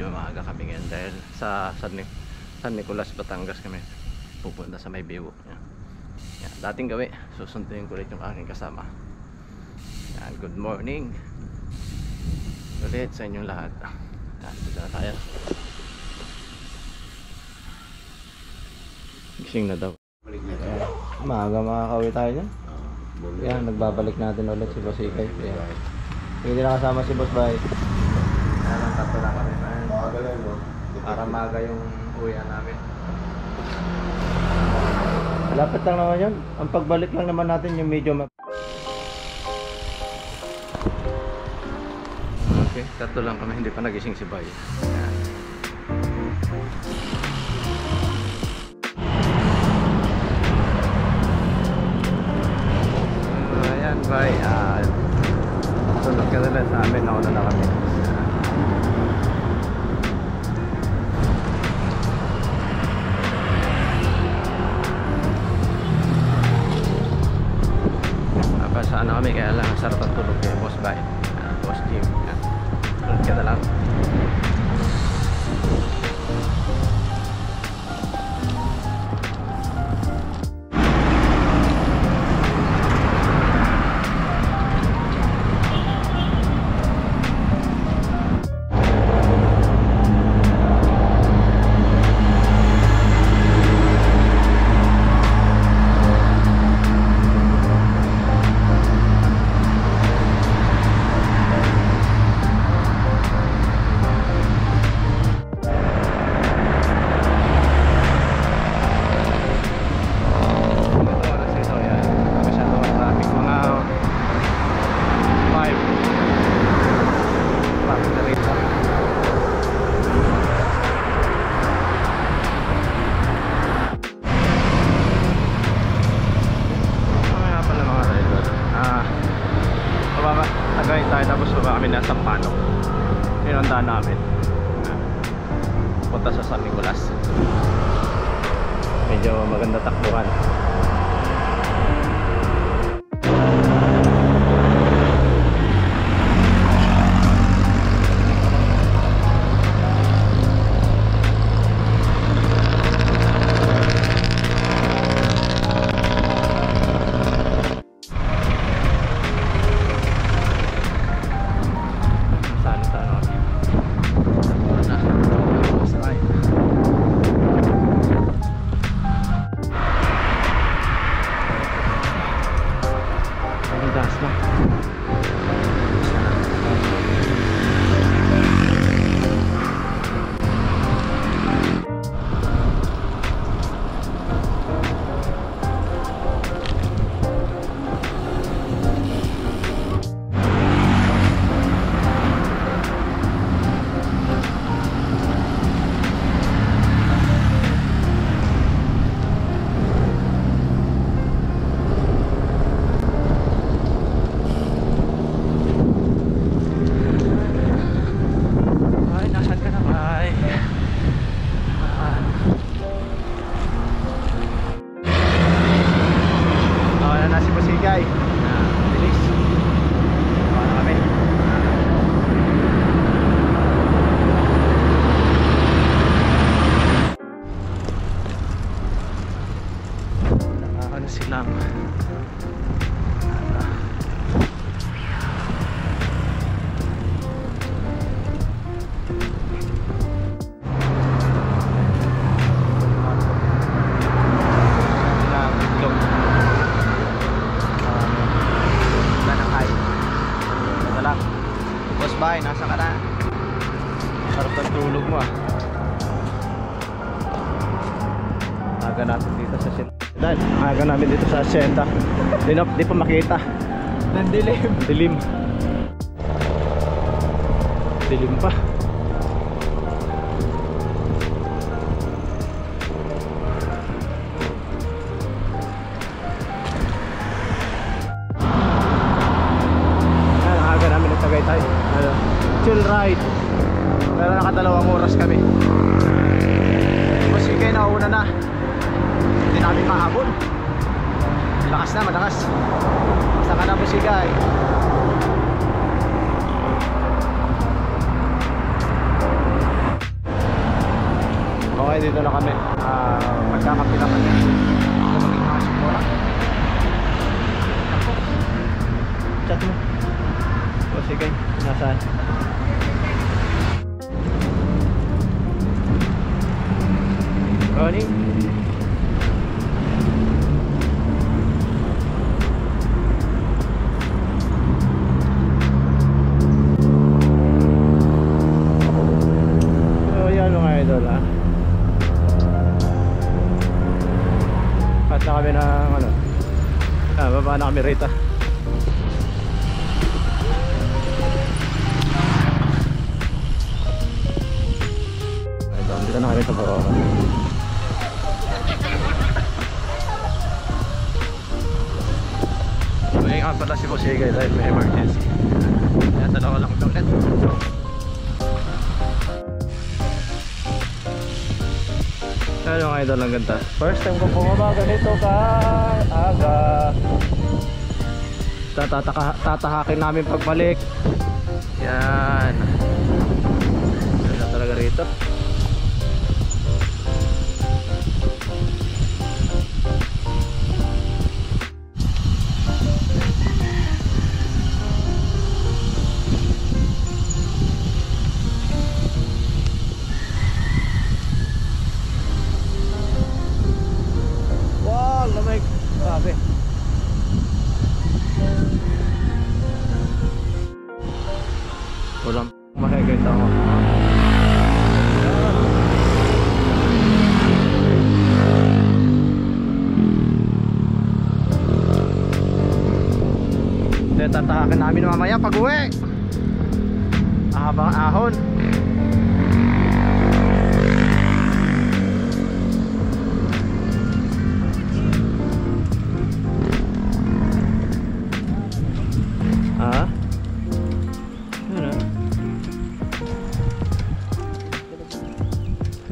medyo maaga kami ngayon dahil sa San Nicolas, Batangas kami pupunta sa may Biwo. Yan, dating gawi, susunduin ko ulit yung aking kasama. Yan, good morning ulit sa inyong lahat. Yan, dito na tayo. Gising na daw. Maaga makakauwi tayo dyan. Yan, nagbabalik natin ulit si Boss Ikay. Yan. Hindi na kasama si Boss Bay. Yan, ang tatlo na kami. Para maaga yung uwian namin. Malapit lang naman yun. Ang pagbalik lang naman natin yung medyo okay, tatlo lang kami. Hindi pa nagising si Bay. Yan. Ayan Bay, sunod ka na sa amin. Nauna na kami. Sa ano kami, kaya lang sarap ang tulog kay Boss Bay, Boss Jim. Tulog ka na lang. Tapos baba kami nasa Panok. Yun ang daan namin punta sa San Nicolas. Medyo maganda takbuhan. Silang Boss Bay, nasa ka na? Sarap ang tulog mo Aga natin dito sa dahil aga namin dito sa Hacienda. Di pa makita. Nandilim. Dilim. Dilim pa. Aga namin ng Tagaytay. Chill ride. Pero nakadalawang oras kami. Sige, nauna na. Hindi namin mahabol. Lakas na, malakas. Basta ka na po sigay. Okay, dito na kami. Magkakapi na kami. Ito maging mga sikmura. Ako. Chat mo. O sige, nasaan? Morning. So yan mga idol ha. Kat na kami ng ano. Baba na kami rito. Dito na kami sa Baroka. May nga pala si Boss Egay dahil may emergency. Kaya dalawa lang ulit. Kaya yung idol ang ganda. First time kong bumaba ganito ka aga. Tatahakin namin pagbalik. Yan. Ganda talaga rito. Grabe. Walang mahigay tao. Tatahakin namin mamaya pag uwi. Habang ahon.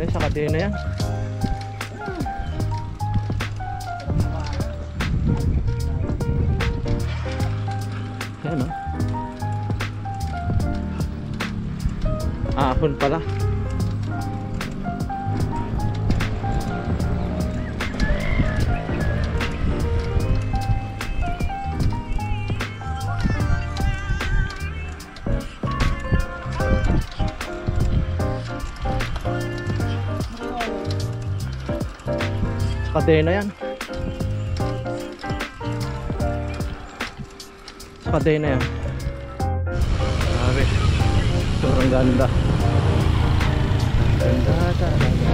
Sa kadena yan. Yan o. Ahon pala. Kadena yan. Sa kadena yan. Grabe. Sobrang ganda. Ganda talaga.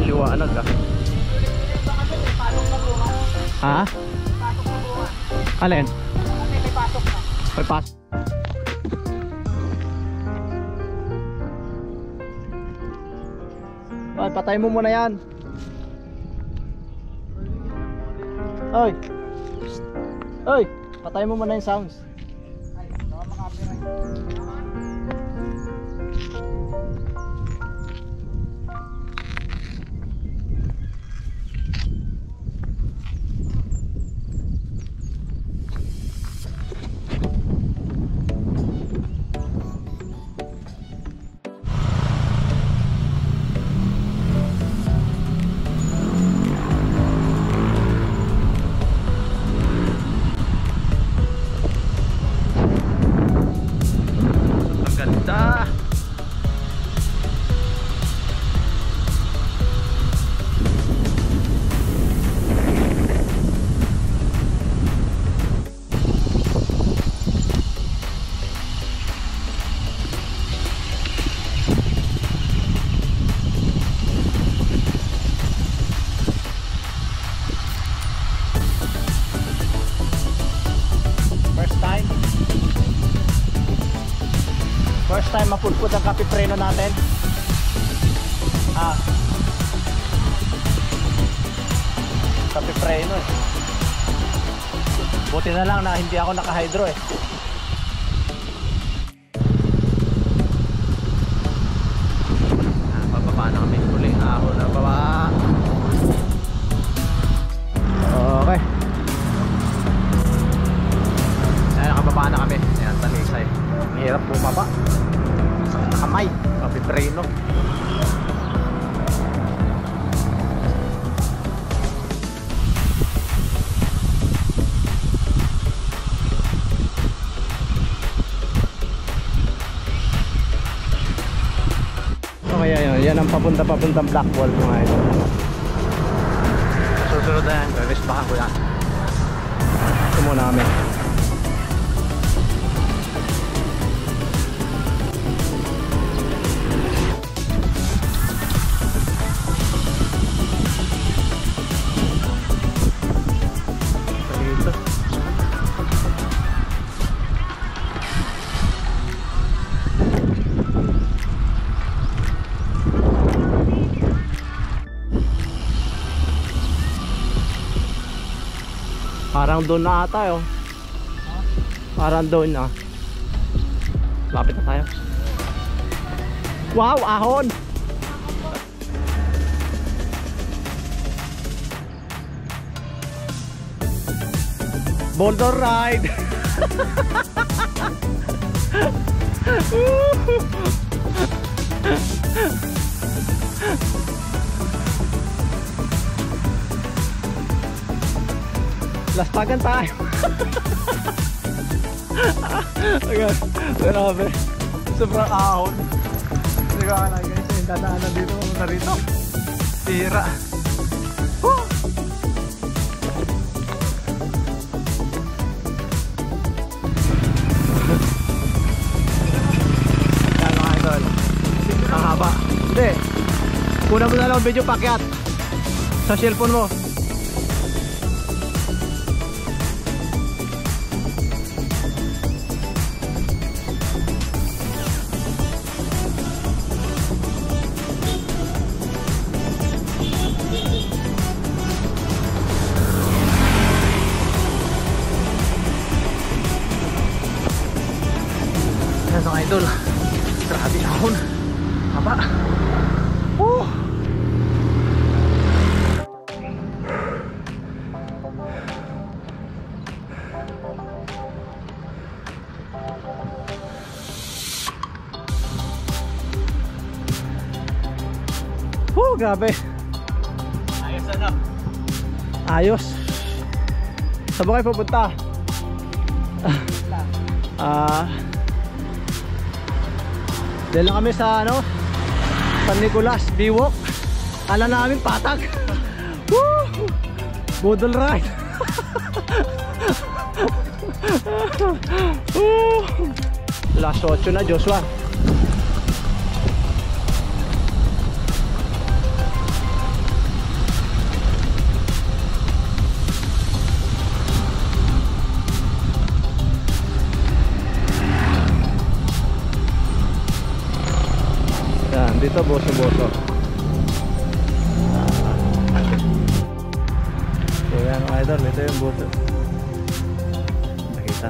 Liwanag ah. Ha? Alin? May pasok na. May pasok. Ay, patay mo muna yan. Oy. Oy, patay mo muna yung sounds. Ay, baka makapirate. First time mapulpud ang kape preno natin. Kape preno eh. Buti na lang na hindi ako naka-hydro eh. Bababa na kami. Huling ahon na baba. Okay. Ayan, nakababa na kami. Ayan, talisay. Ang hirap bumaba. Sa kamay. Kape preno. Yan ang papuntang Blackwall mga ito. Susunod na yan, respakan ko yan. Ito muna kami. Parang doon na ata oh. Parang doon na. Lapit na tayo. Wow, ahon! Boulder ride! Lastagan tayo. Agad, grabe. Sobrang ahon. Hindi ka na guys, yung dadaanan dito, mamunta rito. Tira. Yan mga idol. Ang haba. Hindi. Kuna mo na lang video pakyat sa cellphone mo. Mga idol, grabe ahon, haba. Grabe. Ayos ano? Ayos. Saan ba kayo pupunta? Dahil lang kami sa ano, San Nicolas, Biwok. Kala namin patag. Woo! Boodle ride. Last 8 na Joshua. Dito boso-boso. So yan mga idol, ito yung boso. Nakita.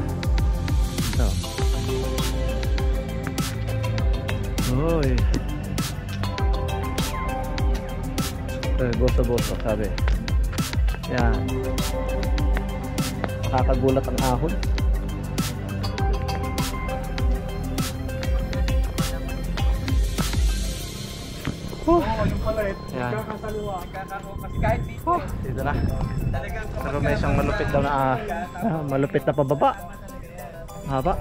Ito. Uy. Ito yung boso-boso sabi. Yan. Nakakagulat ang ahon. Yung pala ito. Yan. Kakasaliwa. Kasi kahit dito. Dito na. Pero may isang malupit daw na malupit na pababa. Haba.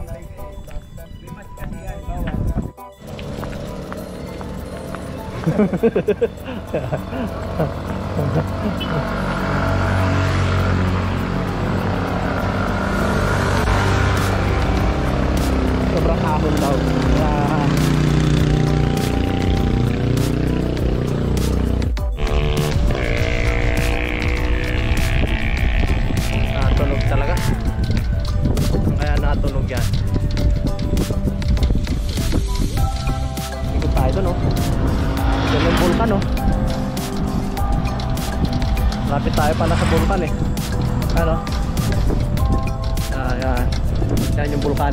Sobrang ahon daw. Natunog talaga. Kaya natunog yan. pala sa bulkan eh. Ano? Yan. Yan yung bulkan.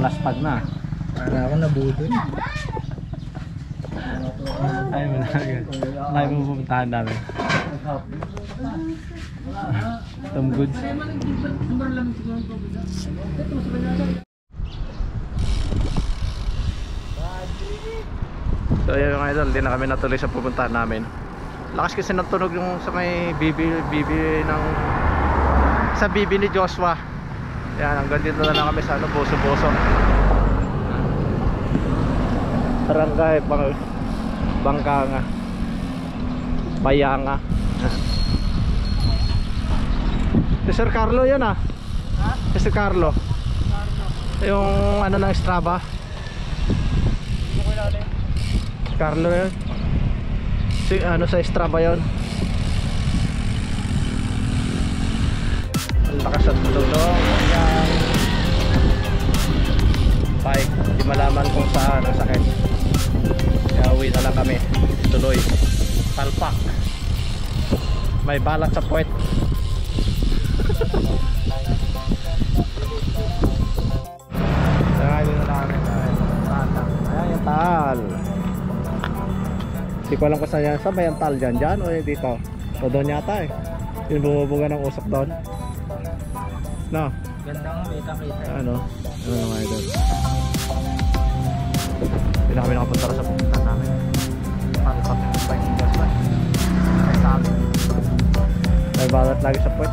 Laspag na. Wala ako nabudol. Ayaw mo na. Ayaw mo pupuntahan namin. Tom Goods. So yun mga idol, hindi na kami natuloy sa pupuntahan namin. Lakas kasi ng tunog yung sa may bibi ng sa bibi ni Joshua. Yan, hanggang dito na lang kami sa Boso-Boso. Barangay Bangkanga, Bayanga. Si Sir Carlo yan ah. Si Sir Carlo. Yung ano ng Strava. Carlo yan. Si ano sa Strava yon. Ang lakas at tulong. Bike, di malaman kung saan ang sakit. Kaya uwi na lang kami. Tuloy. Palpak. May balat sa puwet. Ayan na namin. Ayan yung tal. Hindi ko alam kung saan yan. Saan ba yung tal dyan? Dyan o dito? O doon yata eh. Yung bumubuga ng usok doon. No? Ganda nga, kita-kita. Ano? Ano nga ito? Hindi na kami nakapunta sa pupunta namin. Paano sa pupunta yung gasman? Ay sa amin. May balat lagi sa puwet.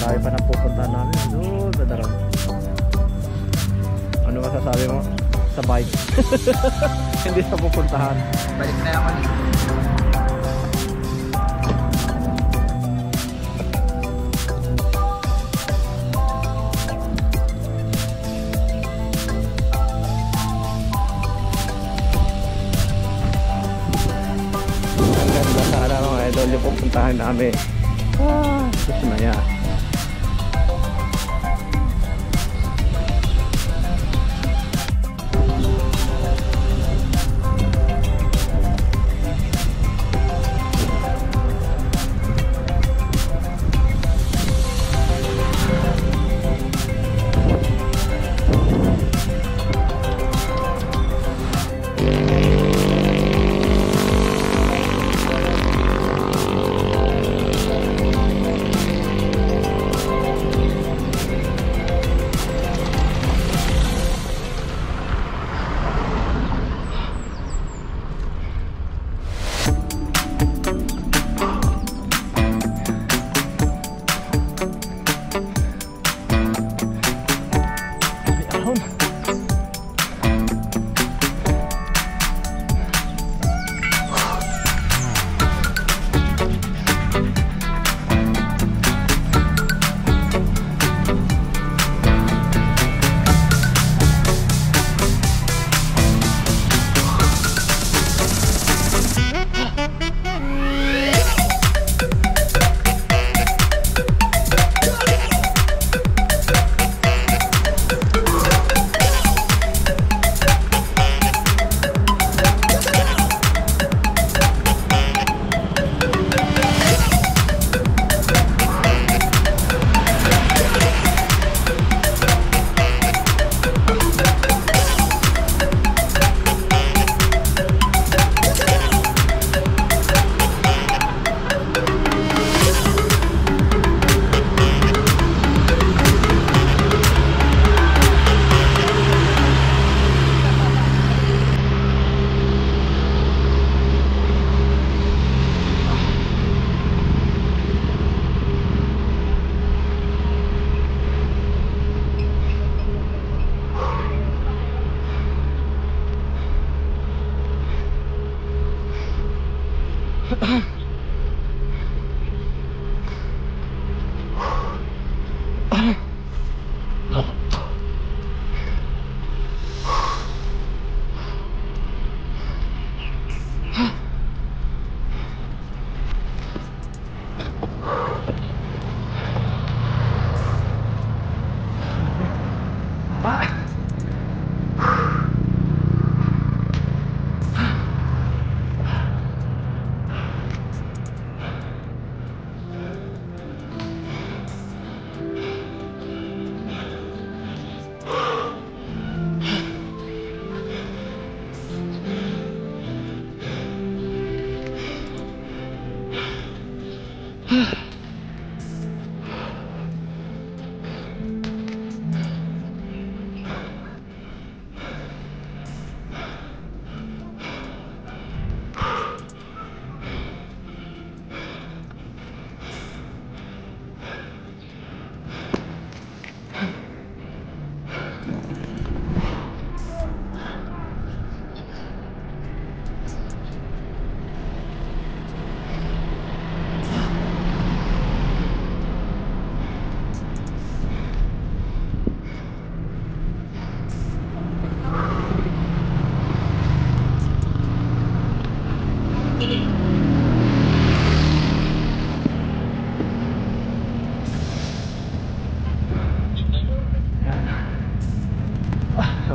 Lagi pa ng pupunta namin. Doon, badarang. Ano masasabi mo? Sa bike. Hindi sa pupuntahan. Balik na ako dito. Yung pupuntahan namin. Gusto na yan.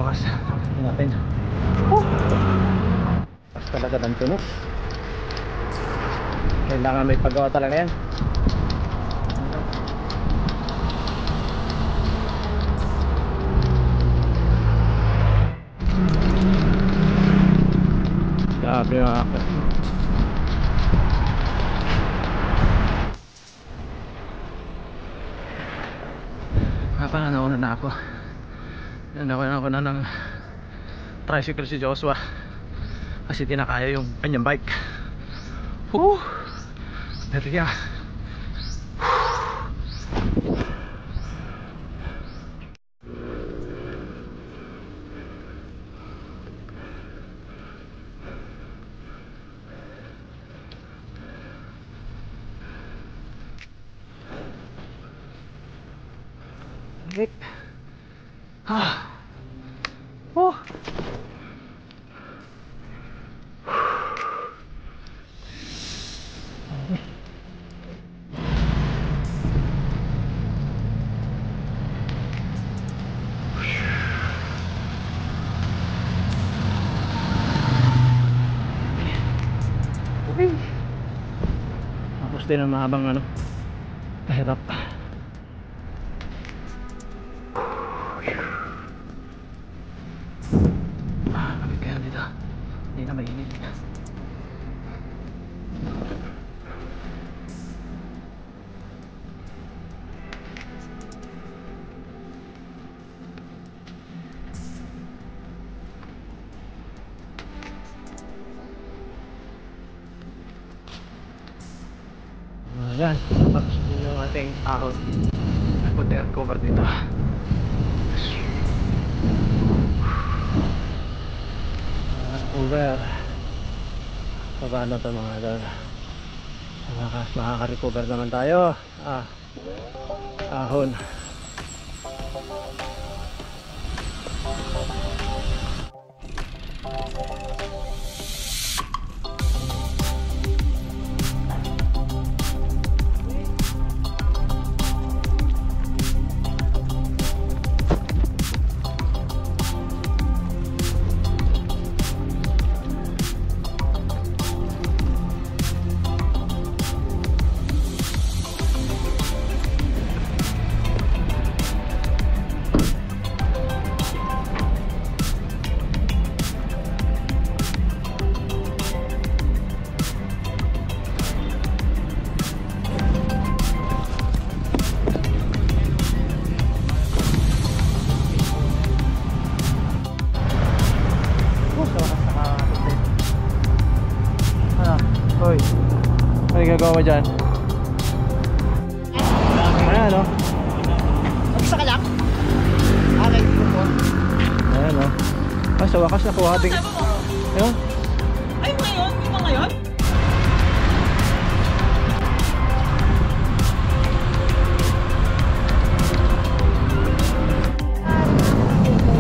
wakas. Tingnan natin. Pas talaga ng tunog. Kailangan may paggawa talaga yan. Grabe mga kapag nauna na ako. Nakuha ko na ng tricycle si Joshua kasi tinakaya yung kanyang bike. Pero yeah. Rick. Tapos din ang mahabang ano, kahirap. Kapit kaya dito, hindi na mainit. Ayan, tapos yung ating ahon. Put air cover dito. Over. Paano ito mga idol? Makaka-recover naman tayo. Ahon. Hoy, ano gagawa mo dyan? Ayan o. Mag-isa ka lang? Okay, dito po. Ayan o. Sa wakas nakuha din. Ayun. Ay, ngayon? Di ba ngayon?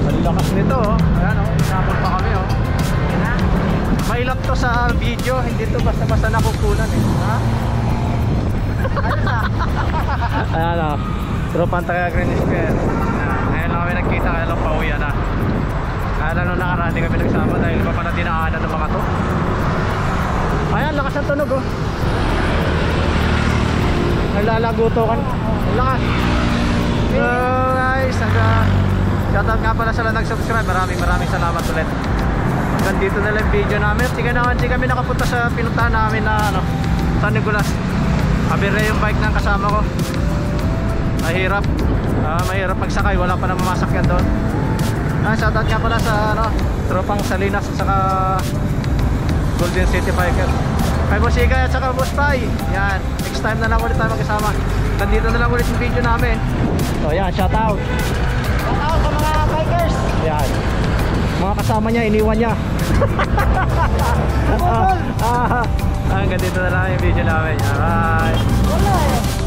Malilakas nito o. Ayan o, inabot pa kami o. Mailap to sa video, hindi to basta-basta nakukunan eh. Ha? Ayan o, tropang taga Green Square. Ngayon lang kami nagkita, kaya lang pauwi na. Kaya lang nung nakaraan di kami nagsama dahil pa pala dinaanan ng mga to. Ayan, lakas ang tunog oh. Naglalaguto kan. Lakas. So guys, shoutout nga pala sa nag-subscribe. Maraming salamat ulit. Hanggang dito na lang video namin. Hindi kami nakapunta sa pinuntahan namin na ano, San Nicolas. Abire yung bike ng kasama ko. Mahirap magsakay, wala pa na mamasakyan doon. Shoutout nga pala sa ano, tropang Salinas at saka Golden City Biker. Kay Boss Igay at saka Boss Pai. Yan, next time na lang ulit tayo magkasama. Nandito na lang ulit yung video namin. So yan, shoutout. Shoutout sa mga bikers. Yan, mga kasama niya, iniwan niya. Hanggang dito na lang yung video namin. Bye.